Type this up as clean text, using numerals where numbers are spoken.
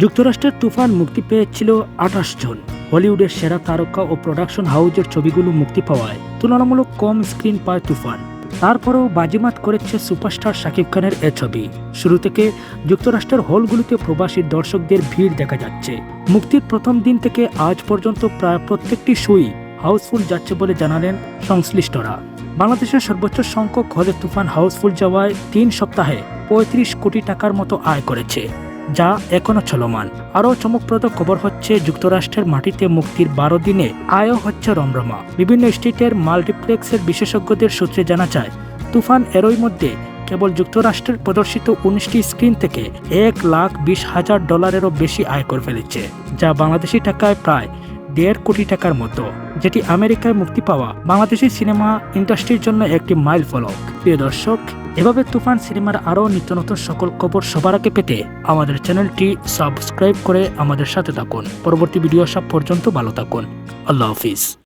যুক্তরাষ্ট্রের তুফান মুক্তি পেয়েছিল ২৮ জন। হলিউডের সেরা তারকা ও প্রোডাকশন হাউজের ছবিগুলো মুক্তি পাওয়ায় তুলনামূলক কম স্ক্রিন পায় তুফান। তারপরেও বাজিমাত করেছে সুপারস্টার শাকিব খানের এ ছবি। শুরু থেকে যুক্তরাষ্ট্রের হলগুলোতে প্রবাসী দর্শকদের ভিড় দেখা যাচ্ছে। মুক্তির প্রথম দিন থেকে আজ পর্যন্ত প্রায় প্রত্যেকটি শোই হাউসফুল যাচ্ছে বলে জানালেন সংশ্লিষ্টরা। বাংলাদেশের সর্বোচ্চ সংখ্যক হলে তুফান হাউসফুল যাওয়ায় ৩ সপ্তাহে ৩৫ কোটি টাকার মতো আয় করেছে, যা এখনো চলমান। আরও চমকপ্রদ খবর হচ্ছে, যুক্তরাষ্ট্রের মাটিতে মুক্তির ১২ দিনে আয়ও হচ্ছে রমরমা। বিভিন্ন স্টেটের মাল্টিপ্লেক্সের বিশেষজ্ঞদের সূত্রে জানা যায়, তুফান এরই মধ্যে কেবল যুক্তরাষ্ট্রের প্রদর্শিত ১৯টি স্ক্রিন থেকে $১,২০,০০০-এরও বেশি আয় করে ফেলেছে, যা বাংলাদেশি টাকায় প্রায় ১.৫ কোটি টাকার মতো, যেটি আমেরিকায় মুক্তি পাওয়া বাংলাদেশি সিনেমা ইন্ডাস্ট্রির জন্য একটি মাইল ফলক। প্রিয় দর্শক, এভাবে তুফান সিনেমার আরও নিত্য নতুন সকল খবর সবার আগে পেতে আমাদের চ্যানেলটি সাবস্ক্রাইব করে আমাদের সাথে থাকুন। পরবর্তী ভিডিও সব পর্যন্ত ভালো থাকুন। আল্লাহ হাফিজ।